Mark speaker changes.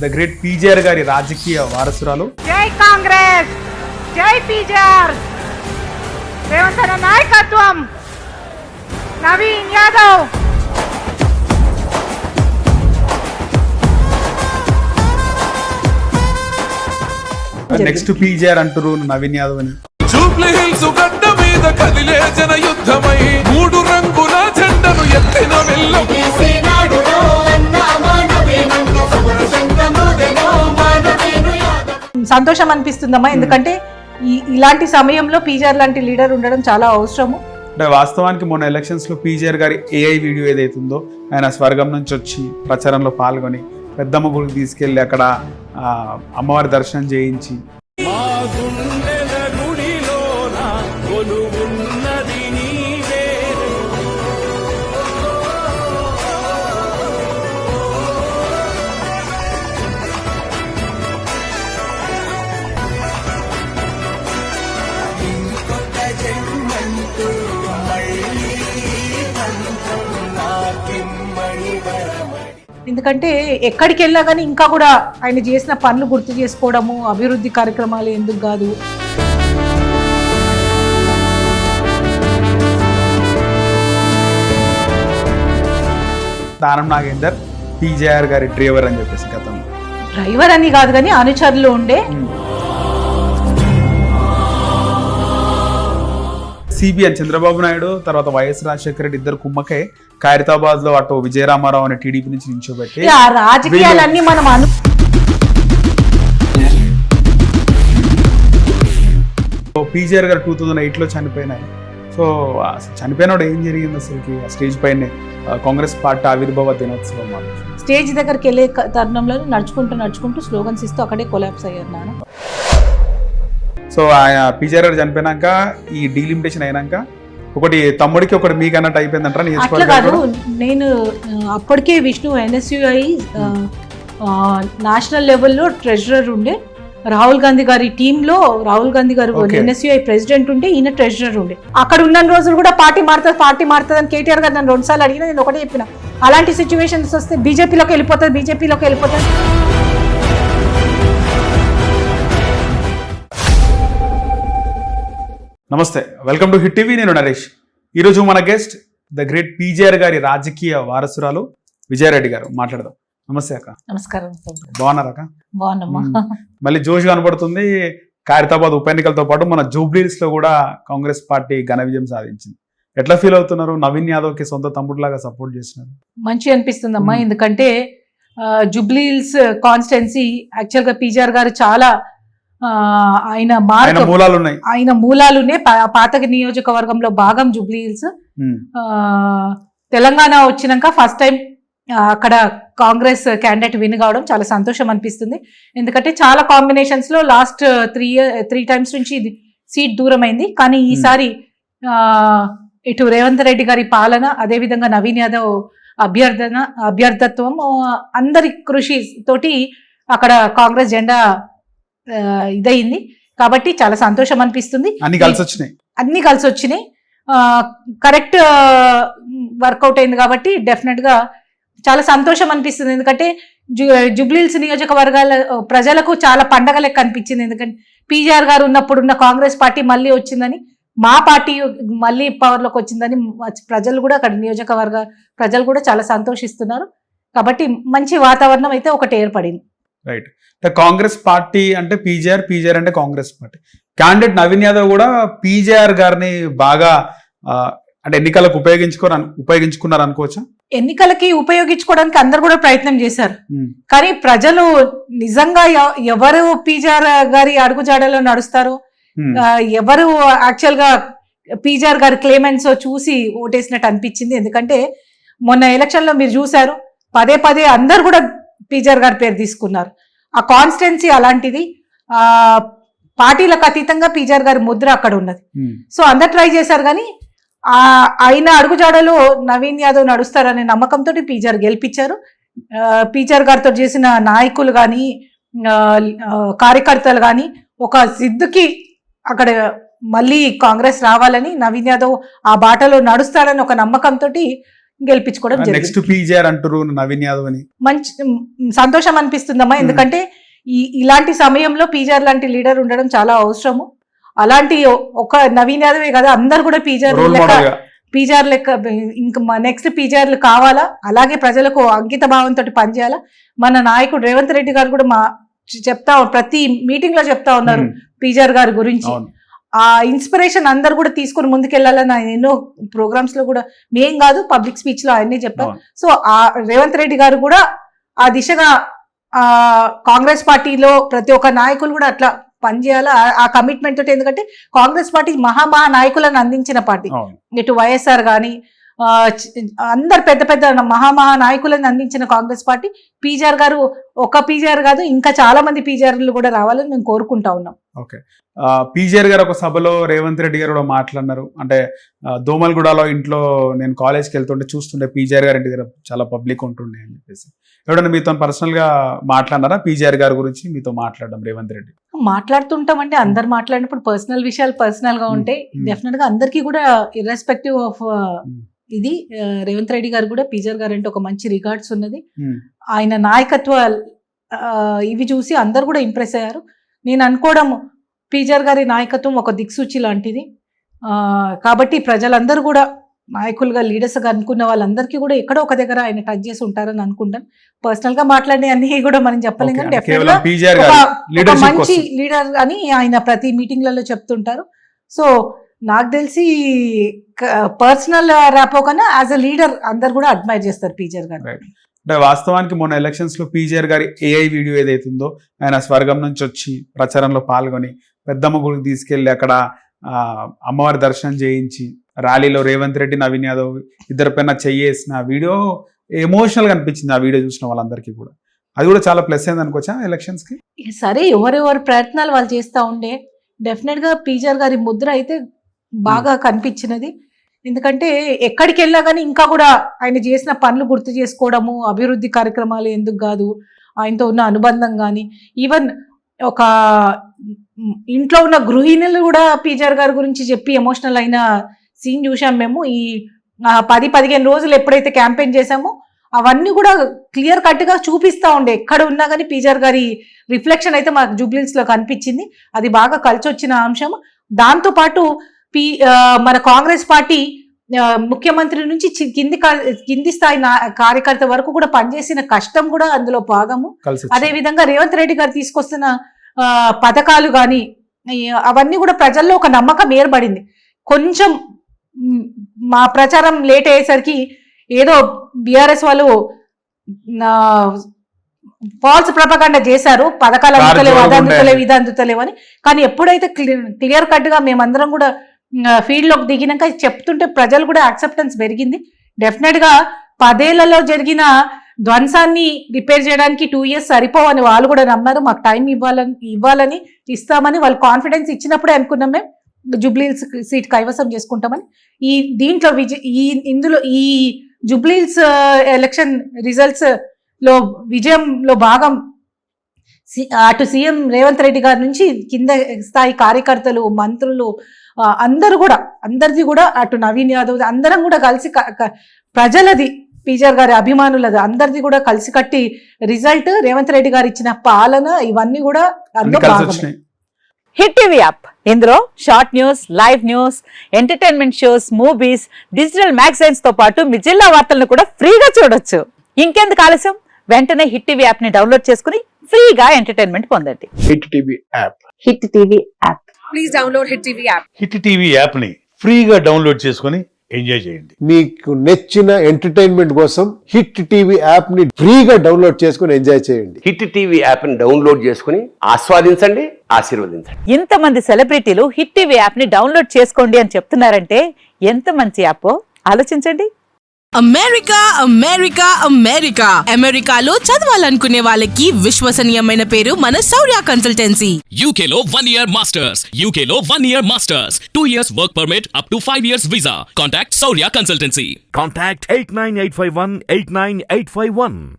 Speaker 1: The great PJR గారి రాజకీయ వారసురాలు.
Speaker 2: జై కాంగ్రెస్, జై పీజేఆర్, రేవంత్ అన్న నాయకత్వం, నవీన్ యాదవ్.
Speaker 1: నెక్స్ట్ పీజేఆర్ అంటారు నవీన్ యాదవ్ అని.
Speaker 3: జూబ్లీ హిల్స్ గడ్డ మీద కదిలే జన యుద్ధమై మూడు రంగుల జెండను ఎత్తిన వెల్లం.
Speaker 2: సంతోషం అనిపిస్తుందమ్మా, ఎందుకంటే ఇలాంటి సమయంలో పీజేఆర్ లాంటి లీడర్ ఉండడం చాలా అవసరము.
Speaker 1: అంటే వాస్తవానికి మొన్న ఎలక్షన్స్ లో పీజేఆర్ గారి ఏఐ వీడియో ఏదైతుందో ఆయన స్వర్గం నుంచి వచ్చి ప్రచారంలో పాల్గొని పెద్దమ్మ గుడికి తీసుకెళ్లి అక్కడ అమ్మవారి దర్శనం చేయించి
Speaker 2: ఎందుకంటే ఎక్కడికి వెళ్ళా కానీ ఇంకా కూడా ఆయన చేసిన పనులు గుర్తు చేసుకోవడము, అభివృద్ధి కార్యక్రమాలు ఎందుకు కాదు.
Speaker 1: దానం నాగేందర్ పీజేఆర్ గారి డ్రైవర్ అని చెప్పేసి గతంలో.
Speaker 2: డ్రైవర్ అని కాదు కానీ అనుచరులు ఉండే.
Speaker 1: సిబిఎన్ చంద్రబాబు నాయుడు తర్వాత వైఎస్ రాజశేఖర రెడ్డి ఇద్దరు కుమ్మకే ఖైరతాబాద్ లో అటు విజయరామారావు అనే టీడీపీ నుంచి నిల్చోబెట్టి
Speaker 2: రాజకీయాలన్నీ మనం
Speaker 1: పీజేఆర్ గారు 2008 లో చనిపోయినారు. సో చనిపోయినప్పుడు ఏం జరిగింది అసలుకి ఆ స్టేజ్ పైనే కాంగ్రెస్ పార్టీ ఆవిర్భావ దినోత్సవం
Speaker 2: స్టేజ్ దగ్గరికి వెళ్ళే తరుణంలో నడుచుకుంటూ స్లోగన్స్ ఇస్తూ అక్కడే కొలాప్స్ అయ్యారు నాన్న.
Speaker 1: సో ఆయన పీజేఆర్ గారు చనిపోయినాక ఈ డీలిమిటేషన్ అయినాక ఒకటి తమ్ముడికి ఒకటి మీకు అన్నట్టు అయిపోయిందంటారా?
Speaker 2: అట్లా కాదు, నేను అప్పటికే విష్ణు NSUI నేషనల్ లెవెల్లో ట్రెజరర్ ఉండే, రాహుల్ గాంధీ గారి టీంలో రాహుల్ గాంధీ గారు NSUI ప్రెసిడెంట్ ఉండే, ఈయన ట్రెజరర్ ఉండే. అక్కడ ఉన్న రోజులు కూడా పార్టీ మారుతుంది అని కేటీఆర్ గారు నన్ను 2 సార్లు అడిగినా నేను ఒకటే చెప్పిన, అలాంటి సిచ్యువేషన్స్ వస్తే బీజేపీలోకి వెళ్ళిపోతుంది.
Speaker 1: నమస్తే, వెల్కమ్ టు హిట్ టీవీ. నేను నరేష్. ఈరోజు మన గెస్ట్ ద గ్రేట్ పీజేఆర్ గారి రాజకీయ వారసురాలు విజయారెడ్డి గారు. మాట్లాడదాం. నమస్తే అక్క.
Speaker 2: నమస్కారం.
Speaker 1: బాగున్నారా అక్క?
Speaker 2: బాగున్నామా.
Speaker 1: మళ్ళీ జోష్ కనబడుతుంది. ఖైరతాబాద్ ఉప ఎన్నికలతో పాటు మన జూబ్లీ హిల్స్ లో కూడా కాంగ్రెస్ పార్టీ ఘన విజయం సాధించింది. ఎట్లా ఫీల్ అవుతున్నారు? నవీన్ యాదవ్ కి సొంత తమ్ముడులాగా సపోర్ట్ చేస్తున్నారు. మంచి
Speaker 2: అనిపిస్తుందమ్మా, ఎందుకంటే జూబ్లీ హిల్స్ కాన్స్టిట్యున్సీ యాక్చువల్ గా పీజేఆర్ గారు చాలా ఆయన మూలాలునే పాత నియోజకవర్గంలో భాగం జూబ్లీ హిల్స్. తెలంగాణ వచ్చినాక ఫస్ట్ టైం అక్కడ కాంగ్రెస్ క్యాండిడేట్ విన్ కావడం చాలా సంతోషం అనిపిస్తుంది. ఎందుకంటే చాలా కాంబినేషన్స్ లో లాస్ట్ 3 టైమ్స్ నుంచి సీట్ దూరం అయింది. కానీ ఈసారి ఇటు రేవంత్ రెడ్డి గారి పాలన, అదేవిధంగా నవీన్ యాదవ్ అభ్యర్థత్వం, అందరి కృషి తోటి అక్కడ కాంగ్రెస్ జెండా ఇదయింది. కాబట్టి చాలా సంతోషం అనిపిస్తుంది.
Speaker 1: అన్ని
Speaker 2: కలిసి వచ్చినాయి. కరెక్ట్ వర్కౌట్ అయింది కాబట్టి డెఫినెట్ గా చాలా సంతోషం అనిపిస్తుంది. ఎందుకంటే జూబ్లీ హిల్స్ నియోజకవర్గాల ప్రజలకు చాలా పండగ లెక్క అనిపించింది. ఎందుకంటే పీజేఆర్ గారు ఉన్నప్పుడున్న కాంగ్రెస్ పార్టీ మళ్ళీ వచ్చిందని, మా పార్టీ మళ్ళీ పవర్ లోకి వచ్చిందని ప్రజలు కూడా, అక్కడ నియోజకవర్గ ప్రజలు కూడా చాలా సంతోషిస్తున్నారు. కాబట్టి మంచి వాతావరణం అయితే ఒకటి ఏర్పడింది.
Speaker 1: రైట్. కాంగ్రెస్ పార్టీ అంటే పీజేఆర్ అంటే కాంగ్రెస్ పార్టీ. క్యాండిడేట్ నవీన్ యాదవ్ కూడా పీజేఆర్ గారిని బాగా అంటే ఎన్నికలకు ఉపయోగించుకున్నారు అనుకోవచ్చా?
Speaker 2: ఎన్నికలకి ఉపయోగించుకోవడానికి అందరు కూడా ప్రయత్నం చేశారు. కానీ ప్రజలు నిజంగా ఎవరు పీజేఆర్ గారి అడుగుజాడలో నడుస్తారు, ఎవరు యాక్చువల్ గా పీజేఆర్ గారి క్లెయిమెంట్స్ చూసి ఓటేసినట్టు అనిపించింది. ఎందుకంటే మొన్న ఎలక్షన్ లో మీరు చూసారు, పదే అందరు కూడా పీజేఆర్ గారి పేరు తీసుకున్నారు. ఆ కాన్స్టిట్యున్సీ అలాంటిది. పార్టీలకు అతీతంగా పీజేఆర్ గారి ముద్ర అక్కడ ఉన్నది. సో అందరు ట్రై చేశారు, కానీ ఆయన అడుగుజాడలో నవీన్ యాదవ్ నడుస్తారనే నమ్మకంతో పీజేఆర్ గెలిపించారు. పీజేఆర్ గారితో చేసిన నాయకులు కానీ కార్యకర్తలు కానీ ఒక సిద్ధుకి అక్కడ మళ్ళీ కాంగ్రెస్ రావాలని, నవీన్ యాదవ్ ఆ బాటలో నడుస్తాడని ఒక నమ్మకంతో గెలిపించుకోవడం జరిగింది.
Speaker 1: నెక్స్ట్ పీజీఆర్ అంటారు నవీన్ యాదవ్ అని.
Speaker 2: మంచి సంతోషం అనిపిస్తుందమ్మా, ఎందుకంటే ఇలాంటి సమయంలో పీజీఆర్ లాంటి లీడర్ ఉండడం చాలా అవసరము. అలాంటి ఒక నవీన్ యాదవే కదా, అందరు కూడా పీజీఆర్ లెక్క ఇంకా నెక్స్ట్ పీజీఆర్లు కావాలా, అలాగే ప్రజలకు అంకిత భావంతో పనిచేయాలా. మన నాయకుడు రేవంత్ రెడ్డి గారు కూడా ప్రతి మీటింగ్ లో చెప్తా ఉన్నారు పీజీఆర్ గారి గురించి. ఆ ఇన్స్పిరేషన్ అందరు కూడా తీసుకుని ముందుకెళ్లాలని ఆయన ఎన్నో ప్రోగ్రామ్స్ లో కూడా, మేం కాదు పబ్లిక్ స్పీచ్ లో ఆయనే చెప్పారు. సో ఆ రేవంత్ రెడ్డి గారు కూడా ఆ దిశగా కాంగ్రెస్ పార్టీలో ప్రతి ఒక్క నాయకులు కూడా అట్లా పనిచేయాలా, ఆ కమిట్మెంట్ తోటి. ఎందుకంటే కాంగ్రెస్ పార్టీ మహా నాయకులను అందించిన పార్టీ, ఇటు వైఎస్ఆర్ గాని అందరు పెద్ద పెద్ద మహా నాయకులను అందించిన కాంగ్రెస్ పార్టీ. పీజీఆర్ గారు ఒక పీజీఆర్ కాదు, ఇంకా చాలా మంది పీజీఆర్లు కూడా రావాలని మేము కోరుకుంటా ఉన్నాం.
Speaker 1: ఓకే, పీజీఆర్ గారు ఒక సభలో రేవంత్ రెడ్డి గారు కూడా మాట్లాడినారు. అంటే దోమల్గూడలో ఇంట్లో నేను కాలేజ్కి వెళ్తుంటే చూస్తుండే పీజీఆర్ గారి ఇంటి దగ్గర చాలా పబ్లిక్ ఉంటుండే అని చెప్పేసి. ఎవడన్నా మీతో పర్సనల్ గా మాట్లాడినారా పీజీఆర్ గారి గురించి? మీతో మాట్లాడడం రేవంత్ రెడ్డి
Speaker 2: మాట్లాడుతుంటాం అంటే అందరు మాట్లాడినప్పుడు పర్సనల్ విషయాలు పర్సనల్ గా ఉంటాయి. డెఫినెట్ గా అందరికీ కూడా ఇర్రెస్పెక్టివ్ ఆఫ్ ఇది రేవంత్ రెడ్డి గారు కూడా పీజీఆర్ గారు అంటే ఒక మంచి రికార్డ్స్ ఉన్నది. ఆయన నాయకత్వ ఇవి చూసి అందరు కూడా ఇంప్రెస్ అయ్యారు. నేను అనుకోవడం పీజీఆర్ గారి నాయకత్వం ఒక దిక్సూచి లాంటిది. కాబట్టి ప్రజలందరూ కూడా నాయకులుగా లీడర్స్గా అనుకున్న వాళ్ళందరికీ కూడా ఎక్కడో ఒక దగ్గర ఆయన టచ్ చేసి ఉంటారని అనుకుంటాను. పర్సనల్ గా మాట్లాడే అన్ని కూడా మనం చెప్పలేం, కానీ డెఫినెట్ గా మంచి లీడర్ అని ఆయన ప్రతి మీటింగ్లలో చెప్తుంటారు. సో నాకు తెలిసి పర్సనల్ ర్యాపో కన్నా యాజ్ అ లీడర్ అందరు కూడా అడ్మైర్ చేస్తారు పీజీఆర్ గారు.
Speaker 1: అంటే వాస్తవానికి మొన్న ఎలక్షన్స్ లో పీజీఆర్ గారి ఏఐ వీడియో ఏదైతుందో, ఆయన స్వర్గం నుంచి వచ్చి ప్రచారంలో పాల్గొని పెద్దమ్మ గుడికి తీసుకెళ్లి అక్కడ అమ్మవారి దర్శనం చేయించి ర్యాలీలో రేవంత్ రెడ్డి నవీన్ యాదవ్ ఇద్దరి పైన చెయ్యేసిన వీడియో ఎమోషనల్ గా అనిపించింది. ఆ వీడియో చూసిన వాళ్ళందరికీ కూడా అది కూడా చాలా ప్లస్ అయింది అనుకోవచ్చా ఎలక్షన్స్ కి?
Speaker 2: సరే, ఎవరెవరి ప్రయత్నాలు వాళ్ళు చేస్తూ ఉండే డెఫినెట్ గా పీజీఆర్ గారి ముద్ర అయితే బాగా కనిపించినది. ఎందుకంటే ఎక్కడికి వెళ్ళా కానీ ఇంకా కూడా ఆయన చేసిన పనులు గుర్తు చేసుకోవడము, అభివృద్ధి కార్యక్రమాలు ఎందుకు కాదు, ఆయనతో ఉన్న అనుబంధం కానీ, ఈవెన్ ఒక ఇంట్లో ఉన్న గృహిణులు కూడా పీజీఆర్ గారి గురించి చెప్పి ఎమోషనల్ అయిన సీన్ చూసాం మేము. ఈ 10-15 రోజులు ఎప్పుడైతే క్యాంపెయిన్ చేశామో అవన్నీ కూడా క్లియర్ కట్ గా చూపిస్తా ఉండే. ఎక్కడ ఉన్నా కానీ పీజీఆర్ గారి రిఫ్లెక్షన్ అయితే మాకు జూబ్లీహిల్స్ లో కనిపించింది. అది బాగా కలిసి వచ్చిన అంశం. దాంతో పాటు మన కాంగ్రెస్ పార్టీ ముఖ్యమంత్రి నుంచి కింది స్థాయి కార్యకర్త వరకు కూడా పనిచేసిన కష్టం కూడా అందులో భాగము. అదే విధంగా రేవంత్ రెడ్డి గారు తీసుకొస్తున్న పథకాలు కానీ అవన్నీ కూడా ప్రజల్లో ఒక నమ్మకం ఏర్పడింది. కొంచెం మా ప్రచారం లేట్ అయ్యేసరికి ఏదో బీఆర్ఎస్ వాళ్ళు ఫాల్స్ ప్రపగండా చేశారు, పథకాలు అందుతలేవు, అది అందుతలేవు, ఇది అందుతలేవు అని. కానీ ఎప్పుడైతే క్లియర్ కట్ గా మేమందరం కూడా ఫీల్డ్ లోకి దిగినాక చెప్తుంటే ప్రజలు కూడా యాక్సెప్టెన్స్ పెరిగింది. డెఫినెట్ గా 10 ఏళ్లలో జరిగిన ధ్వంసాన్ని రిపేర్ చేయడానికి 2 years సరిపోవని వాళ్ళు కూడా నమ్మారు. మాకు టైం ఇవ్వాలని ఇస్తామని వాళ్ళు కాన్ఫిడెన్స్ ఇచ్చినప్పుడే అనుకున్నాం మేము జూబ్లీహిల్స్ సీట్ కైవసం చేసుకుంటామని. ఇందులో ఈ జూబ్లీహిల్స్ ఎలక్షన్ రిజల్ట్స్ లో విజయంలో భాగం అటు సీఎం రేవంత్ రెడ్డి గారి నుంచి కింద స్థాయి కార్యకర్తలు, మంత్రులు అందరిది కూడా అటు నవీన్ యాదవ్ అందరం కూడా కలిసి ప్రజలది, పీజీఆర్ గారి అభిమానులది అందరిది కూడా కలిసి కట్టి రిజల్ట్ రేవంత్ రెడ్డి గారు ఇచ్చిన పాలన ఇవన్నీ కూడా
Speaker 4: హిట్ టీవీ యాప్. ఇందులో short news, live news, entertainment shows, movies, digital magazines తో పాటు మీ జిల్లా వార్తలను కూడా ఫ్రీగా చూడొచ్చు. ఇంకెందుకు ఆలస్యం, వెంటనే హిట్ టీవీ యాప్ ని డౌన్లోడ్ చేసుకుని ఫ్రీగా ఎంటర్టైన్మెంట్ పొందండి.
Speaker 5: Hit TV app.
Speaker 4: Hit TV app.
Speaker 2: Please download hit TV app.
Speaker 5: Hit TV app ని ఫ్రీగా డౌన్లోడ్ చేసుకుని ఎంజాయ్ చేయండి. మీకు నచ్చిన ఎంటర్టైన్మెంట్ కోసం హిట్ టీవీ యాప్ ని ఫ్రీగా డౌన్లోడ్ చేసుకుని ఎంజాయ్ చేయండి.
Speaker 6: హిట్ టీవీ యాప్ ని డౌన్లోడ్ చేసుకుని ఆస్వాదించండి, ఆశీర్వదించండి.
Speaker 4: ఇంతమంది సెలబ్రిటీలు హిట్ టీవీ యాప్ ని డౌన్లోడ్ చేసుకోండి అని చెప్తున్నారంటే ఎంత మంచి యాప్ ఆలోచించండి.
Speaker 7: అమెరికా అమెరికాలో చదవాలనుకునే వాళ్ళకి విశ్వసనీయమైన పేరు మన శౌర్య కన్సల్టెన్సీ.
Speaker 8: UK లో 1 year masters, UK లో 1 year masters, 2 years work permit up to 5 years visa. Contact Saurya Consultancy.
Speaker 9: Contact 89851 89851.